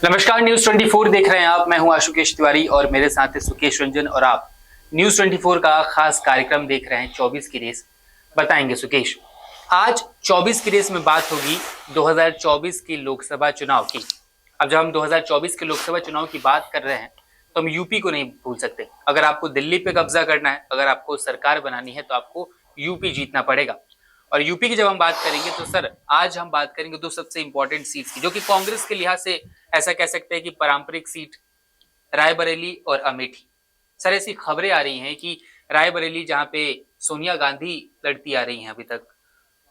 नमस्कार, न्यूज 24 देख रहे हैं आप। मैं हूं आशुकेश तिवारी और मेरे साथ है सुकेश रंजन और आप न्यूज 24 का खास कार्यक्रम देख रहे हैं 24 की रेस। बताएंगे सुकेश, आज 24 की रेस में बात होगी 2024 की लोकसभा चुनाव की। अब जब हम 2024 के लोकसभा चुनाव की बात कर रहे हैं तो हम यूपी को नहीं भूल सकते। अगर आपको दिल्ली पे कब्जा करना है, अगर आपको सरकार बनानी है तो आपको यूपी जीतना पड़ेगा। और यूपी की जब हम बात करेंगे तो सर आज हम बात करेंगे दो सबसे इंपॉर्टेंट सीट्स की, जो कि कांग्रेस के लिहाज से ऐसा कह सकते हैं कि पारंपरिक सीट, रायबरेली और अमेठी। सर ऐसी खबरें आ रही हैं कि रायबरेली, जहां पे सोनिया गांधी लड़ती आ रही हैं अभी तक,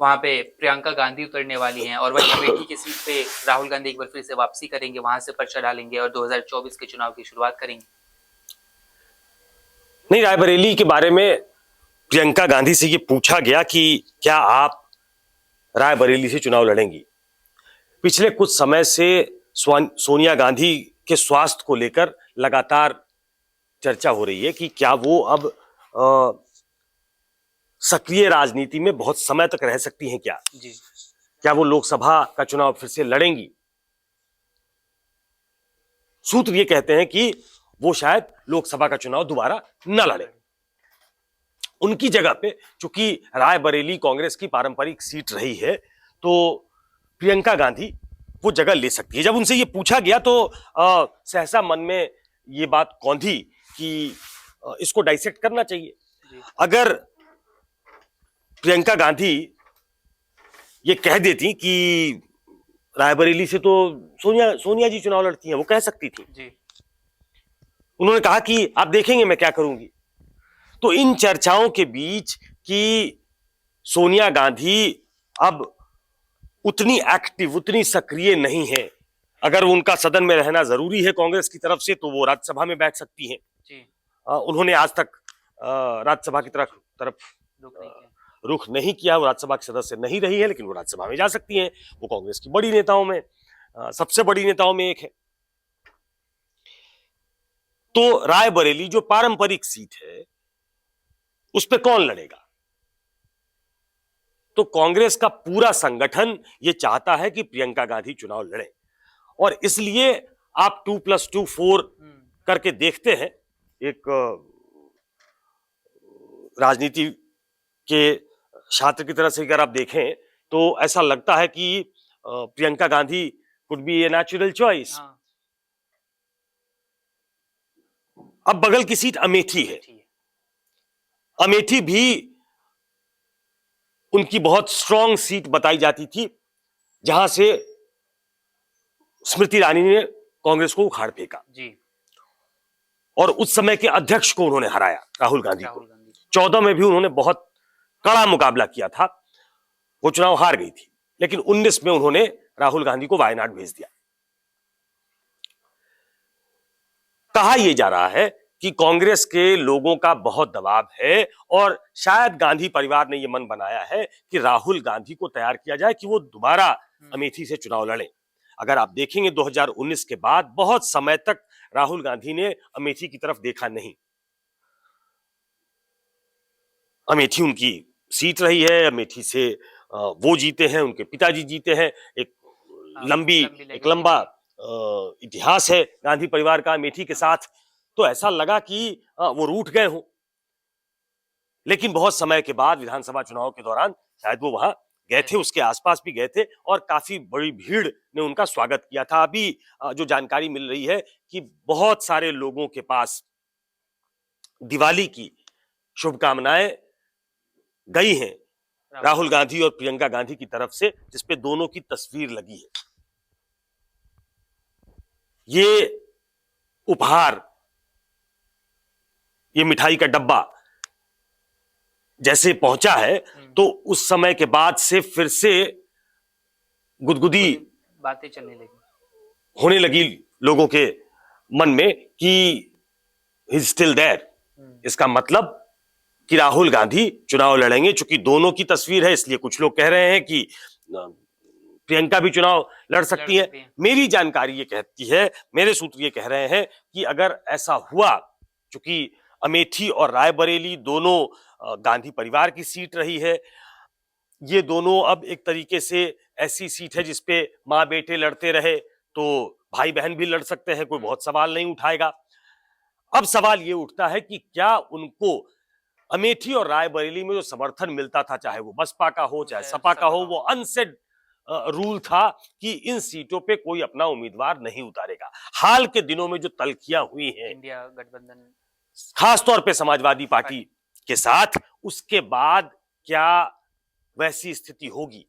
वहां पे प्रियंका गांधी उतरने वाली हैं, और वही अमेठी की सीट पे राहुल गांधी एक बार फिर से वापसी करेंगे, वहां से पर्चा डालेंगे और 2024 के चुनाव की शुरुआत करेंगे। नहीं, रायबरेली के बारे में प्रियंका गांधी से ये पूछा गया कि क्या आप रायबरेली से चुनाव लड़ेंगी। पिछले कुछ समय से सोनिया गांधी के स्वास्थ्य को लेकर लगातार चर्चा हो रही है कि क्या वो अब सक्रिय राजनीति में बहुत समय तक रह सकती हैं। क्या वो लोकसभा का चुनाव फिर से लड़ेंगी। सूत्र ये कहते हैं कि वो शायद लोकसभा का चुनाव दोबारा न लड़े। उनकी जगह पे, चूंकि रायबरेली कांग्रेस की पारंपरिक सीट रही है, तो प्रियंका गांधी वो जगह ले सकती है। जब उनसे ये पूछा गया तो सहसा मन में ये बात कौंधी कि इसको डाइसेक्ट करना चाहिए। अगर प्रियंका गांधी ये कह देती कि रायबरेली से तो सोनिया जी चुनाव लड़ती हैं, वो कह सकती थी जी। उन्होंने कहा कि आप देखेंगे मैं क्या करूंगी। तो इन चर्चाओं के बीच कि सोनिया गांधी अब उतनी एक्टिव, उतनी सक्रिय नहीं है, अगर उनका सदन में रहना जरूरी है कांग्रेस की तरफ से तो वो राज्यसभा में बैठ सकती हैं जी। उन्होंने आज तक राज्यसभा की तरफ रुख नहीं किया। वो राज्यसभा के सदस्य नहीं रही है, लेकिन वो राज्यसभा में जा सकती हैं। वो कांग्रेस की बड़ी नेताओं में, सबसे बड़ी नेताओं में एक है। तो रायबरेली जो पारंपरिक सीट है उस पे कौन लड़ेगा। तो कांग्रेस का पूरा संगठन ये चाहता है कि प्रियंका गांधी चुनाव लड़े, और इसलिए आप 2+2 4 करके देखते हैं। एक राजनीति के छात्र की तरह से अगर आप देखें तो ऐसा लगता है कि Priyanka Gandhi could be a natural choice. अब बगल की सीट अमेठी है। अमेठी भी उनकी बहुत स्ट्रांग सीट बताई जाती थी, जहां से स्मृति ईरानी ने कांग्रेस को उखाड़ फेंका जी। और उस समय के अध्यक्ष को उन्होंने हराया, राहुल गांधी को। 14 में भी उन्होंने बहुत कड़ा मुकाबला किया था, वो चुनाव हार गई थी, लेकिन 19 में उन्होंने राहुल गांधी को वायनाड भेज दिया। कहा यह जा रहा है कि कांग्रेस के लोगों का बहुत दबाव है, और शायद गांधी परिवार ने यह मन बनाया है कि राहुल गांधी को तैयार किया जाए कि वो दोबारा अमेठी से चुनाव लड़े। अगर आप देखेंगे 2019 के बाद बहुत समय तक राहुल गांधी ने अमेठी की तरफ देखा नहीं। अमेठी उनकी सीट रही है, अमेठी से वो जीते हैं, उनके पिताजी जीते हैं। एक लंबा इतिहास है गांधी परिवार का अमेठी के साथ। तो ऐसा लगा कि वो रूठ गए हों, लेकिन बहुत समय के बाद विधानसभा चुनाव के दौरान शायद वो वहां गए थे, उसके आसपास भी गए थे, और काफी बड़ी भीड़ ने उनका स्वागत किया था। अभी जो जानकारी मिल रही है कि बहुत सारे लोगों के पास दिवाली की शुभकामनाएं गई हैं राहुल गांधी और प्रियंका गांधी की तरफ से, जिसपे दोनों की तस्वीर लगी है। ये उपहार, ये मिठाई का डब्बा जैसे पहुंचा है तो उस समय के बाद से फिर से गुदगुदी बातें चलने लगी, होने लगी लोगों के मन में कि ही इज स्टिल देयर। इसका मतलब कि राहुल गांधी चुनाव लड़ेंगे। चूंकि दोनों की तस्वीर है, इसलिए कुछ लोग कह रहे हैं कि प्रियंका भी चुनाव लड़ सकती है। मेरी जानकारी ये कहती है, मेरे सूत्र ये कह रहे हैं कि अगर ऐसा हुआ, चूंकि अमेठी और रायबरेली दोनों गांधी परिवार की सीट रही है, ये दोनों अब एक तरीके से ऐसी सीट है जिसपे मां बेटे लड़ते रहे, तो भाई बहन भी लड़ सकते हैं, कोई बहुत सवाल नहीं उठाएगा। अब सवाल ये उठता है कि क्या उनको अमेठी और रायबरेली में जो समर्थन मिलता था, चाहे वो बसपा का हो चाहे सपा का हो, वो अनसेड रूल था कि इन सीटों पे कोई अपना उम्मीदवार नहीं उतारेगा। हाल के दिनों में जो तल्खियां हुई हैं इंडिया गठबंधन खासतौर पे समाजवादी पार्टी के साथ, उसके बाद क्या वैसी स्थिति होगी?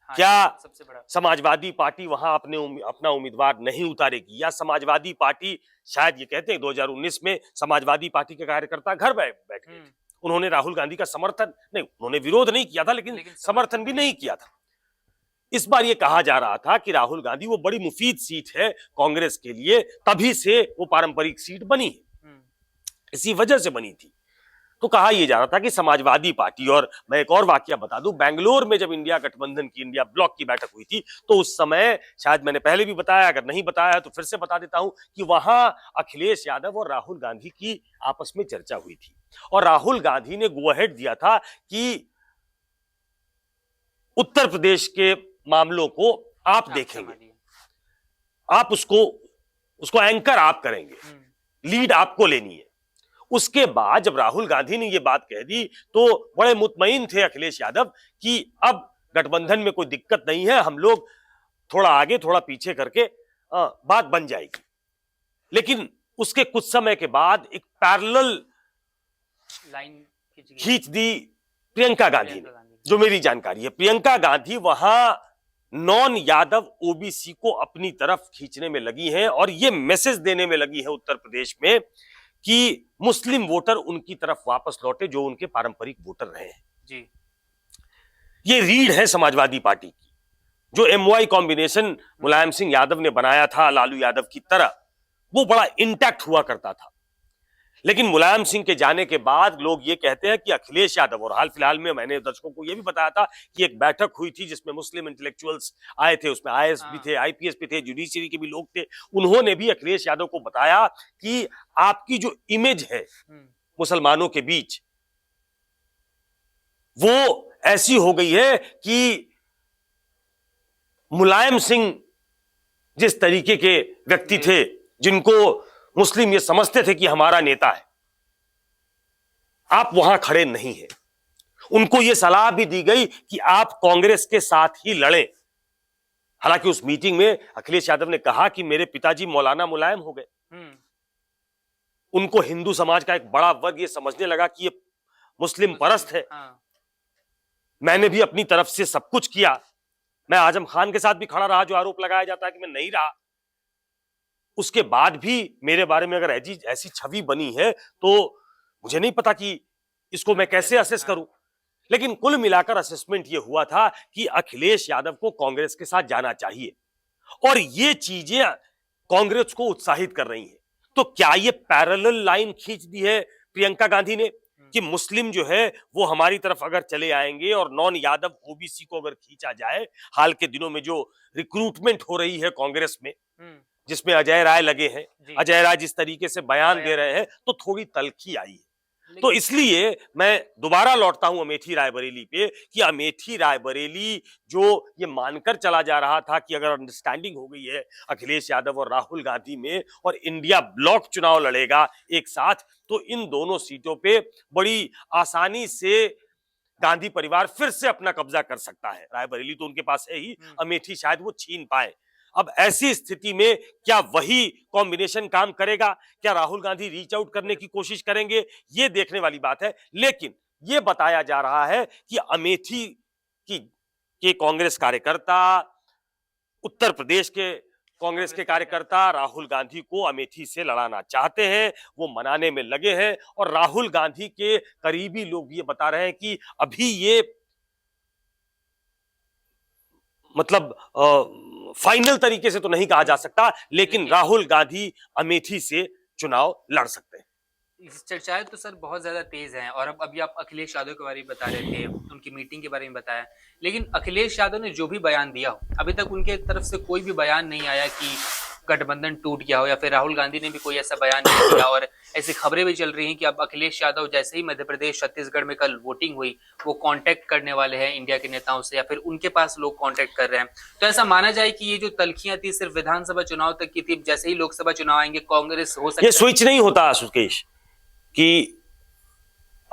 हाँ, क्या सबसे बड़ा समाजवादी पार्टी वहां अपना उम्मीदवार नहीं उतारेगी, या समाजवादी पार्टी शायद ये कहते हैं 2019 में समाजवादी पार्टी के कार्यकर्ता घर बैठ गए थे, उन्होंने राहुल गांधी का समर्थन नहीं, उन्होंने विरोध नहीं किया था लेकिन समर्थन भी नहीं किया था। इस बार ये कहा जा रहा था कि राहुल गांधी वो बड़ी मुफीद सीट है कांग्रेस के लिए, तभी से वो पारंपरिक सीट बनी है, इसी वजह से बनी थी। तो कहा यह जा रहा था कि समाजवादी पार्टी, और मैं एक और वाकया बता दूं, बेंगलोर में जब इंडिया गठबंधन की, इंडिया ब्लॉक की बैठक हुई थी, तो उस समय शायद मैंने पहले भी बताया, अगर नहीं बताया तो फिर से बता देता हूं कि वहां अखिलेश यादव और राहुल गांधी की आपस में चर्चा हुई थी और राहुल गांधी ने गो अहेड दिया था कि उत्तर प्रदेश के मामलों को आप देखेंगे, आप उसको एंकर आप करेंगे, लीड आपको लेनी है। उसके बाद जब राहुल गांधी ने यह बात कह दी तो बड़े मुतमईन थे अखिलेश यादव कि अब गठबंधन में कोई दिक्कत नहीं है, हम लोग थोड़ा आगे थोड़ा पीछे करके बात बन जाएगी। लेकिन उसके कुछ समय के बाद एक पैरेलल लाइन खींच दी प्रियंका गांधी ने, जो मेरी जानकारी है। प्रियंका गांधी वहां नॉन यादव ओबीसी को अपनी तरफ खींचने में लगी हैं और यह मैसेज देने में लगी है उत्तर प्रदेश में कि मुस्लिम वोटर उनकी तरफ वापस लौटे जो उनके पारंपरिक वोटर रहे हैं जी। ये रीढ़ है समाजवादी पार्टी की, जो एमवाई कॉम्बिनेशन मुलायम सिंह यादव ने बनाया था लालू यादव की तरह, वो बड़ा इंटैक्ट हुआ करता था। लेकिन मुलायम सिंह के जाने के बाद लोग ये कहते हैं कि अखिलेश यादव, और हाल फिलहाल में मैंने दर्शकों को यह भी बताया था कि एक बैठक हुई थी जिसमें मुस्लिम इंटेलेक्चुअल्स आए थे, उसमें आईएएस भी थे, आईपीएस भी थे, जुडिशरी के भी लोग थे। उन्होंने भी अखिलेश यादव को बताया कि आपकी जो इमेज है मुसलमानों के बीच, वो ऐसी हो गई है कि मुलायम सिंह जिस तरीके के व्यक्ति थे, जिनको मुस्लिम ये समझते थे कि हमारा नेता है, आप वहां खड़े नहीं हैं। उनको यह सलाह भी दी गई कि आप कांग्रेस के साथ ही लड़ें। हालांकि उस मीटिंग में अखिलेश यादव ने कहा कि मेरे पिताजी मौलाना मुलायम हो गए, उनको हिंदू समाज का एक बड़ा वर्ग ये समझने लगा कि ये मुस्लिम परस्त है। मैंने भी अपनी तरफ से सब कुछ किया, मैं आजम खान के साथ भी खड़ा रहा जो आरोप लगाया जाता है कि मैं नहीं रहा। उसके बाद भी मेरे बारे में अगर ऐसी छवि बनी है तो मुझे नहीं पता कि इसको मैं कैसे असेस करूं। लेकिन कुल मिलाकर असेसमेंट यह हुआ था कि अखिलेश यादव को कांग्रेस के साथ जाना चाहिए और ये चीजें कांग्रेस को उत्साहित कर रही हैं। तो क्या ये पैरेलल लाइन खींच दी है प्रियंका गांधी ने कि मुस्लिम जो है वो हमारी तरफ अगर चले आएंगे और नॉन यादव ओबीसी को अगर खींचा जाए? हाल के दिनों में जो रिक्रूटमेंट हो रही है कांग्रेस में, जिसमें अजय राय लगे हैं, अजय राय जिस तरीके से बयान दे रहे हैं, तो थोड़ी तल्खी आई है। तो इसलिए मैं दोबारा लौटता हूं अमेठी रायबरेली पे कि अमेठी रायबरेली जो ये मानकर चला जा रहा था कि अगर अंडरस्टैंडिंग हो गई है अखिलेश यादव और राहुल गांधी में और इंडिया ब्लॉक चुनाव लड़ेगा एक साथ, तो इन दोनों सीटों पे बड़ी आसानी से गांधी परिवार फिर से अपना कब्जा कर सकता है। रायबरेली तो उनके पास है ही, अमेठी शायद वो छीन पाए। अब ऐसी स्थिति में क्या वही कॉम्बिनेशन काम करेगा? क्या राहुल गांधी रीच आउट करने की कोशिश करेंगे? ये देखने वाली बात है। लेकिन ये बताया जा रहा है कि अमेठी के कांग्रेस कार्यकर्ता, उत्तर प्रदेश के कांग्रेस के कार्यकर्ता राहुल गांधी को अमेठी से लड़ाना चाहते हैं, वो मनाने में लगे हैं। और राहुल गांधी के करीबी लोग ये बता रहे हैं कि अभी ये मतलब फाइनल तरीके से तो नहीं कहा जा सकता, लेकिन राहुल गांधी अमेठी से चुनाव लड़ सकते हैं। चर्चाएं तो सर बहुत ज्यादा तेज हैं और अब अभी आप अखिलेश यादव के बारे में बता रहे थे, उनकी मीटिंग के बारे में बताया, लेकिन अखिलेश यादव ने जो भी बयान दिया, अभी तक उनके तरफ से कोई भी बयान नहीं आया कि गठबंधन टूट गया हो, या फिर राहुल गांधी ने भी कोई ऐसा बयान नहीं दिया। और ऐसी खबरें भी चल रही हैं कि अब अखिलेश यादव जैसे ही मध्य प्रदेश छत्तीसगढ़ में कल वोटिंग हुई, वो कांटेक्ट करने वाले हैं इंडिया के नेताओं से, या फिर उनके पास लोग कांटेक्ट कर रहे हैं। तो ऐसा माना जाए कि ये जो तल्खियां थी सिर्फ विधानसभा चुनाव तक की थी, जैसे ही लोकसभा चुनाव आएंगे कांग्रेस हो सकता ये स्विच नहीं होता सुकेश कि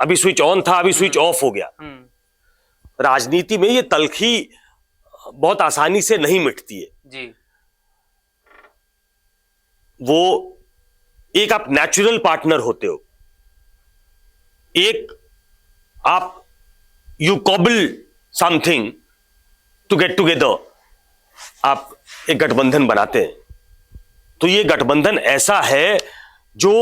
अभी स्विच ऑन था अभी स्विच ऑफ हो गया। राजनीति में ये तल्खी बहुत आसानी से नहीं मिटती है जी। वो एक आप नेचुरल पार्टनर होते हो, एक आप you cobble something to get together, आप एक गठबंधन बनाते हैं। तो ये गठबंधन ऐसा है जो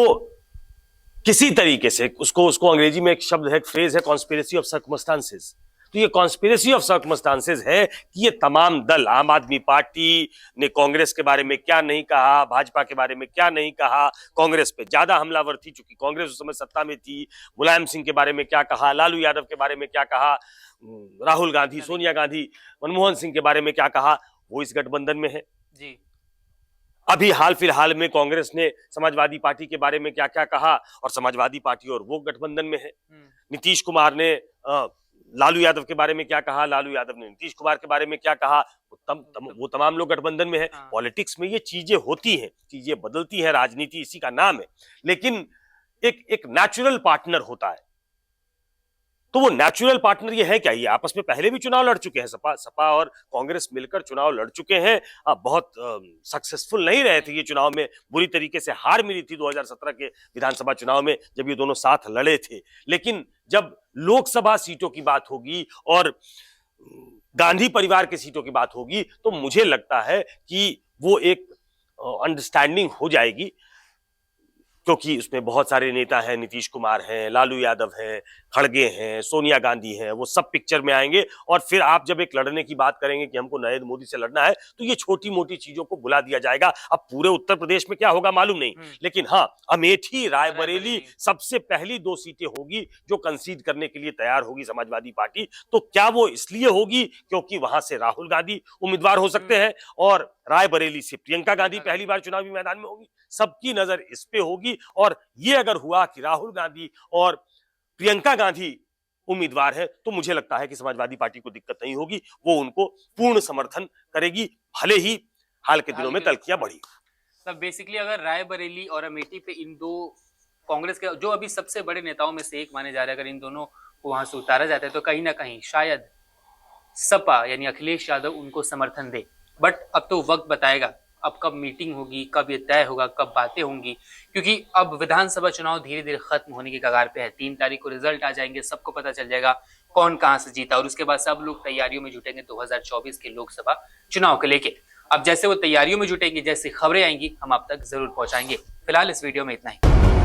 किसी तरीके से उसको अंग्रेजी में एक शब्द है, एक फ्रेज है, कॉन्स्पिरेसी ऑफ सर्कमस्टांसेस। तो ये कॉन्स्पिरेसी ऑफ सर्कमस्टांसेस है कि ये तमाम दल, आम आदमी पार्टी ने कांग्रेस के बारे में क्या नहीं कहा, भाजपा के बारे में क्या नहीं कहा, कांग्रेस पे ज्यादा हमलावर थी चूंकि कांग्रेस उस समय सत्ता में थी, मुलायम सिंह के बारे में क्या कहा, लालू यादव के बारे में क्या कहा, राहुल गांधी, सोनिया गांधी, मनमोहन सिंह के बारे में क्या कहा, वो इस गठबंधन में है जी। अभी हाल फिलहाल में कांग्रेस ने समाजवादी पार्टी के बारे में क्या क्या कहा, और समाजवादी पार्टी और वो गठबंधन में है। नीतीश कुमार ने लालू यादव के बारे में क्या कहा, लालू यादव ने नीतीश कुमार के बारे में क्या कहा, वो तमाम लोग गठबंधन में है। पॉलिटिक्स में ये चीजें होती हैं, चीजें बदलती हैं, राजनीति इसी का नाम है। लेकिन एक नेचुरल पार्टनर होता है। तो वो नेचुरल पार्टनर ये है क्या, ये आपस में पहले भी चुनाव लड़ चुके हैं, सपा और कांग्रेस मिलकर चुनाव लड़ चुके हैं। बहुत सक्सेसफुल नहीं रहे थे ये चुनाव में, बुरी तरीके से हार मिली थी 2017 के विधानसभा चुनाव में जब ये दोनों साथ लड़े थे। लेकिन जब लोकसभा सीटों की बात होगी और गांधी परिवार की सीटों की बात होगी तो मुझे लगता है कि वो एक अंडरस्टैंडिंग हो जाएगी, क्योंकि उसमें बहुत सारे नेता हैं, नीतीश कुमार हैं, लालू यादव हैं, खड़गे हैं, सोनिया गांधी हैं, वो सब पिक्चर में आएंगे। और फिर आप जब एक लड़ने की बात करेंगे कि हमको नरेंद्र मोदी से लड़ना है, तो ये छोटी मोटी चीजों को बुला दिया जाएगा। अब पूरे उत्तर प्रदेश में क्या होगा मालूम नहीं, लेकिन हाँ, अमेठी, रायबरेली सबसे पहली 2 सीटें होगी जो कंसीड करने के लिए तैयार होगी समाजवादी पार्टी। तो क्या वो इसलिए होगी क्योंकि वहां से राहुल गांधी उम्मीदवार हो सकते हैं और रायबरेली से प्रियंका गांधी पहली बार चुनावी मैदान में होगी। सबकी नजर इस पे होगी, और ये अगर हुआ कि राहुल गांधी और प्रियंका गांधी उम्मीदवार है तो मुझे लगता है कि समाजवादी पार्टी को दिक्कत नहीं होगी, वो उनको पूर्ण समर्थन करेगी, भले ही हाल के दिनों में तल्खियां बढ़ी। तब बेसिकली अगर रायबरेली और अमेठी पे इन दो कांग्रेस के जो अभी सबसे बड़े नेताओं में से एक माने जा रहे हैं, अगर इन दोनों को वहां से उतारा जाता है तो कहीं ना कहीं शायद सपा यानी अखिलेश यादव उनको समर्थन दे। बट अब तो वक्त बताएगा, अब कब मीटिंग होगी, कब ये तय होगा, कब बातें होंगी, क्योंकि अब विधानसभा चुनाव धीरे धीरे खत्म होने के कगार पे है। 3 तारीख को रिजल्ट आ जाएंगे, सबको पता चल जाएगा कौन कहां से जीता, और उसके बाद सब लोग तैयारियों में जुटेंगे 2024 के लोकसभा चुनाव के लेके। अब जैसे वो तैयारियों में जुटेंगे, जैसे खबरें आएंगी हम आप तक जरूर पहुंचाएंगे। फिलहाल इस वीडियो में इतना ही।